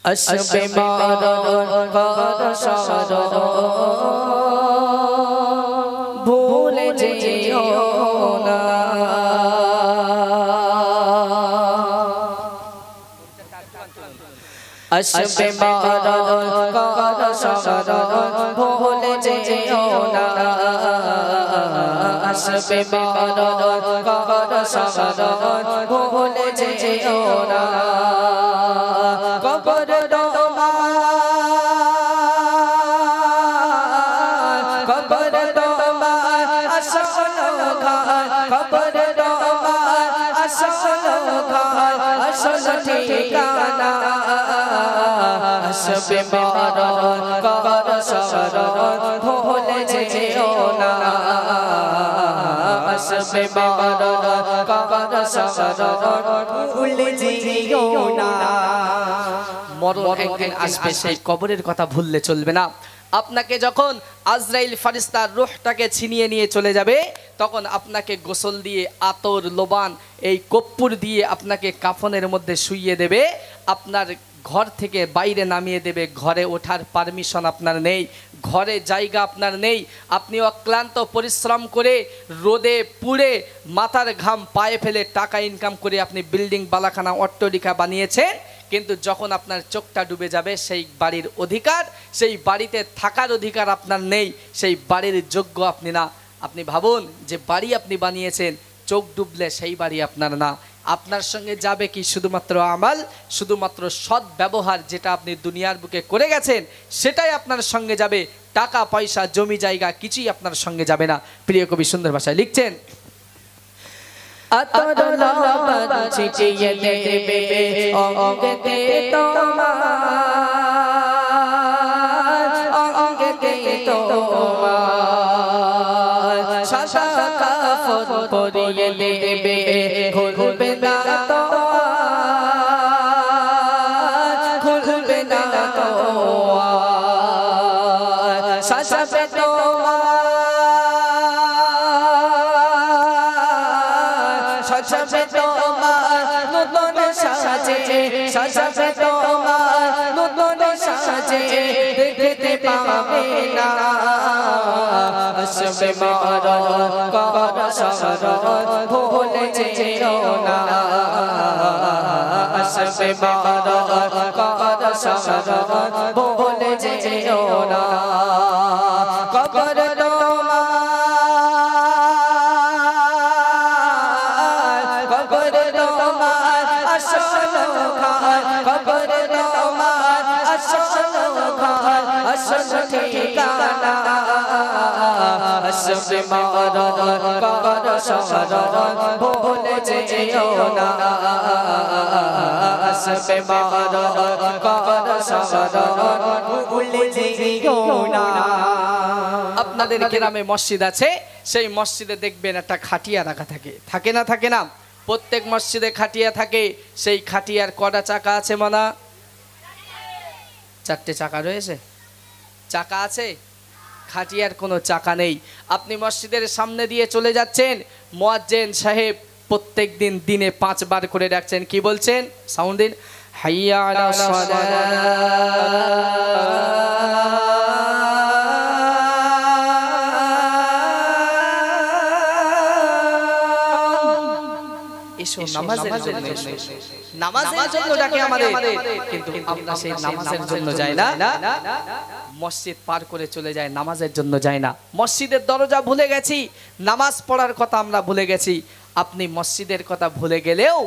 আসবে মরণ কর শরণ ভুলে যেও না আসবে মরণ কর শরণ ভুলে যেও না আসবে মরণ কর শরণ ভুলে যেও না কবর কবর তোমার আসল ঘর কবর তোমার আসল ঘর আসল ঠিকানা আসবে মরণ কর শরণ ভুলে যেও না আসবে মরণ কর শরণ ভুলে যেও না মরণ একদিন আসবে সেই কবরের কথা ভুললে চলবে না আপনাকে যখন আজরাইল ফেরেশতার রূহটাকে ছিনিয়ে নিয়ে চলে যাবে তখন আপনাকে গোসল দিয়ে আতর লোবান এই কর্পূর দিয়ে আপনাকে কাফনের মধ্যে শুইয়ে দেবে আপনার ঘর থেকে বাইরে নামিয়ে দেবে ঘরে ওঠার পারমিশন আপনার নেই ঘরে জায়গা আপনার নেই আপনি অক্লান্ত পরিশ্রম করে রোদে পুড়ে মাথার ঘাম পায়ে ফেলে টাকা ইনকাম করে আপনি বিল্ডিং বালাখানা অট্টালিকা বানিয়েছেন কিন্তু যখন আপনার চোখটা ডুবে যাবে সেই বাড়ির অধিকার সেই বাড়িতে থাকার অধিকার আপনার নেই সেই বাড়ির যোগ্য আপনি না আপনি ভাবুন যে বাড়ি আপনি বানিয়েছেন চোখ ডুবলে সেই বাড়ি আপনার না আপনার সঙ্গে যাবে কি শুধুমাত্র আমাল শুধুমাত্র সৎ ব্যবহার যেটা আপনি দুনিয়ার বুকে করে গেছেন সেটাই আপনার সঙ্গে যাবে টাকা পয়সা জমি জায়গা কিছুই আপনার সঙ্গে যাবে না প্রিয় কবি সুন্দর ভাষায় লিখছেন আতর লবণ ছিটিয়ে দেবে অঙ্গতে তোমার অঙ্গতে তোমার সাদা কাফন পরিয়ে দেবে খুলবে না তোমার খুলবে না তোমার সাজাবে সাজাবে তোমার নতুন সাজে সাজাবে তোমার নতুন সাজে দেখতে পাবে না আসবে মরণ কর শরণ ভুলে যেও না আসবে মরণ কর শরণ ভুলে যেও না কবর কবর তোমার আসল ঘর কবর তোমার আসল ঘর আসল ঠিকানা আসবে মরণ কর শরণ ভুলে যেও না আসবে মরণ কর শরণ ভুলে যেও না আপনাদের গ্রামে মসজিদ আছে সেই মসজিদে দেখবেন একটা খাটিয়া রাখা থাকে থাকে না থাকে না প্রত্যেক মসজিদে খাটিয়া থাকে সেই খাটিয়ার কটা চাকা আছে মানা চারটে চাকা রয়েছে চাকা আছে খাটিয়ার কোনো চাকা নেই আপনি মসজিদের সামনে দিয়ে চলে যাচ্ছেন মুয়াজ্জিন সাহেব প্রত্যেক দিন দিনে 5 বার করে ডাকছেন কি বলছেন সাউন্ড দিন হাইয়া আলাস নামাজের জন্য ডাকে আমাদের কিন্তু আমরা সেই নামাজের জন্য যাই না মসজিদ পার করে চলে যায় নামাজের জন্য যায় না মসজিদের দরজা ভুলে গেছি নামাজ পড়ার কথা আমরা ভুলে গেছি আপনি মসজিদের কথা ভুলে গেলেও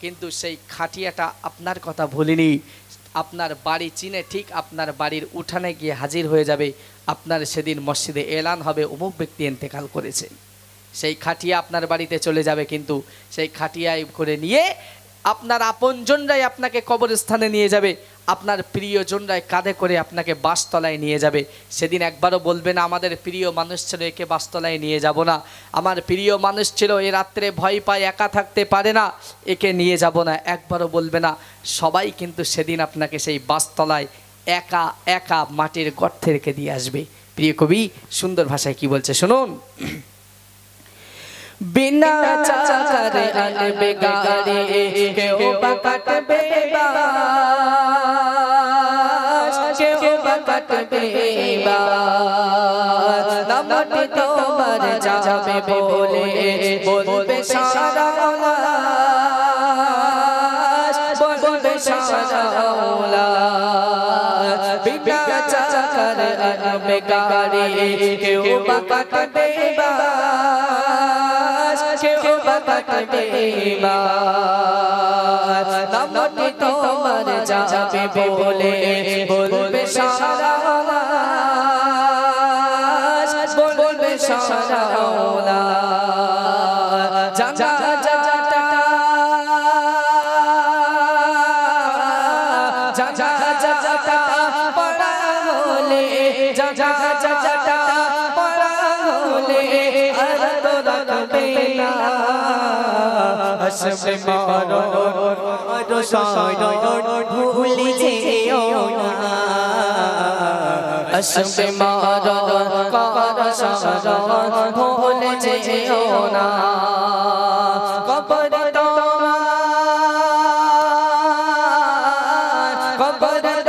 কিন্তু সেই খাটিয়াটা আপনার কথা ভুলিনি আপনার বাড়ি চিনে ঠিক আপনার বাড়ির উঠানে গিয়ে হাজির হয়ে যাবে আপনার সেদিন মসজিদে এলান হবে অমুক ব্যক্তি ইন্তেকাল করেছে সেই খাটিয়া আপনার বাড়িতে চলে যাবে কিন্তু সেই খাটিয়ায় করে নিয়ে আপনার আপনজনরাই আপনাকে কবরস্থানে নিয়ে যাবে আপনার প্রিয়জনরাই কাঁধে করে আপনাকে বাসতলায় নিয়ে যাবে সেদিন একবারও বলবে না আমাদের প্রিয় মানুষ ছিল একে বাসতলায় নিয়ে যাব না আমার প্রিয় মানুষ ছিল এ রাত্রে ভয় পায় একা থাকতে পারে না একে নিয়ে যাব না একবারও বলবে না সবাই কিন্তু সেদিন আপনাকে সেই বাসতলায় একা একা মাটির গর্তে রেখে দিয়ে আসবে প্রিয় কবি সুন্দর ভাষায় কি বলছে শুনুন बिना चाकर अनबे गाड़ी केओ बकट बेबा কাটবে নামটি তোমার যাবে বলে বলবে সারা বলবে সারা বিনা চাকর আনবে গাড়ি কেউ বা কাটবে কেউ বা কাটবে নামটি তোমার যাবে বলে বলবে সারা বলবে সারা জাগা জাগা জাগা জাগা পড়া হলে জাগা জাগা পড়া হলে আর তো রাখবে না আসবে মরণ রসায়ন ভুলে যেও না আসবে মরণ রসায়ন ভুলে যেও না কবর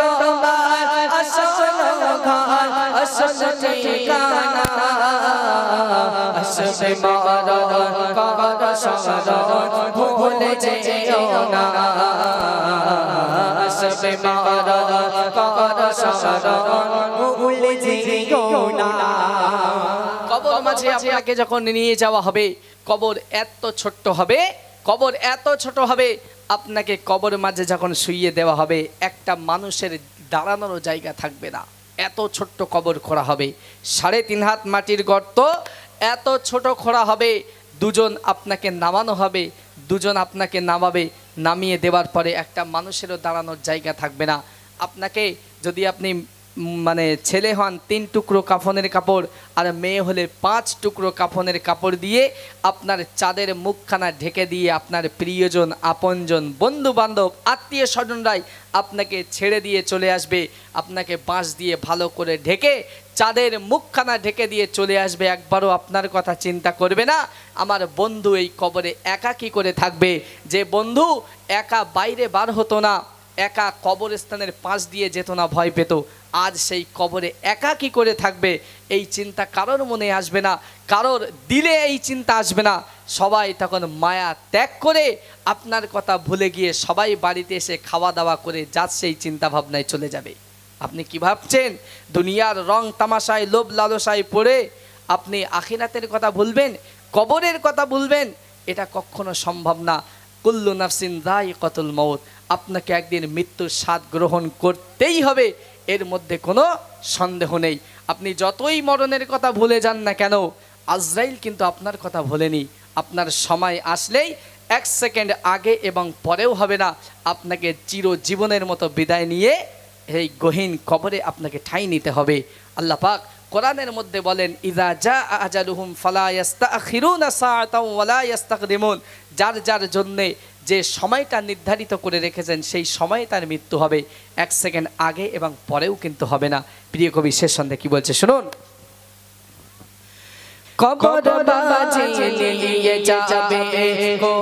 তোমার আসল ঘর আসল ঠিকানা আসবে মরণ রসায়ন ভুলে যেও না আসবে মরণ রসায়ন ভুলে যেও না কবর মাঝে আপনাকে যখন নিয়ে যাওয়া হবে কবর এত ছোট্ট হবে কবর এত ছোট হবে আপনাকে কবর মাঝে যখন শুইয়ে দেওয়া হবে একটা মানুষের দাঁড়ানোর জায়গা থাকবে না এত ছোট্ট কবর খোঁড়া হবে 3.5 হাত মাটির গর্ত এত ছোট খোঁড়া হবে দুজন আপনাকে নামানো হবে দুজন আপনাকে নামাবে নামিয়ে দেওয়ার পরে একটা মানুষেরও দাঁড়ানোর জায়গা থাকবে না আপনাকে যদি আপনি মানে ছেলে হন 3 টুকরো কাফনের কাপড় আর মেয়ে হলে 5 টুকরো কাফনের কাপড় দিয়ে আপনার চাঁদের মুখখানা ঢেকে দিয়ে আপনার প্রিয়জন আপনজন বন্ধু বান্ধব আত্মীয় স্বজনরাই আপনাকে ছেড়ে দিয়ে চলে আসবে আপনাকে বাঁশ দিয়ে ভালো করে ঢেকে চাঁদের মুখখানা ঢেকে দিয়ে চলে আসবে একবারও আপনার কথা চিন্তা করবে না আমার বন্ধু এই কবরে একা কি করে থাকবে যে বন্ধু একা বাইরে বার হতো না একা কবরস্থানের পাশ দিয়ে যেত না ভয় পেত আজ সেই কবরে একা কি করে থাকবে এই চিন্তা কারোর মনে আসবে না কারোর দিলে এই চিন্তা আসবে না সবাই তখন মায়া ত্যাগ করে আপনার কথা ভুলে গিয়ে সবাই বাড়িতে এসে খাওয়া দাওয়া করে যার সেই চিন্তা ভাবনায় চলে যাবে আপনি কি ভাবছেন দুনিয়ার রং তামাশায় লোভ লালসায় পড়ে আপনি আখিরাতের কথা ভুলবেন কবরের কথা ভুলবেন এটা কখনো সম্ভব না কুল্লু নাফসিন যায়িকাতুল মউত আপনাকে একদিন মৃত্যুর স্বাদ গ্রহণ করতেই হবে এর মধ্যে কোনো সন্দেহ নেই আপনি যতই মরণের কথা ভুলে যান না কেন আজরাইল কিন্তু আপনার কথা ভোলেনি আপনার সময় আসলেই 1 সেকেন্ড আগে এবং পরেও হবে না আপনাকে চিরজীবনের মতো বিদায় নিয়ে এই গহীন কবরে আপনাকে ঠাঁই নিতে হবে আল্লাহ পাক কোরআনের মধ্যে বলেন ইযা জা আজালুহুম ফালা ইস্তাখিরুনা সাআতাও ওয়ালা ইস্তাকদিমুন যার যার জন্য যে সময়টা নির্ধারিত করে রেখেছেন সেই সময়ে তার মৃত্যু হবে 1 সেকেন্ড আগে এবং পরেও কিন্তু হবে না প্রিয় কবি শেষ সন্ধ্যে কি বলছে শুনুন কবর বাজে নিয়ে যাবে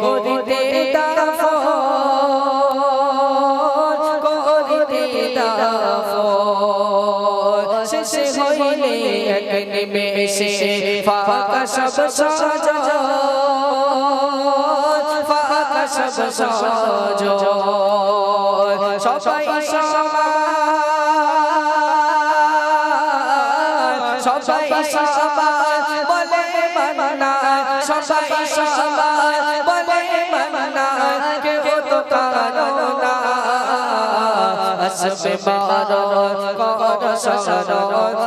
করিতে দাফন করিতে দাফন শেষ হইলে এক নিমেষে ফাঁকা সব সজন ফাঁকা সব সজন সবাই সবাই সবাই বলে মানা সবাই সবাই বলে মানা কেউ তো কারো না আসবে মারণ কর সরণ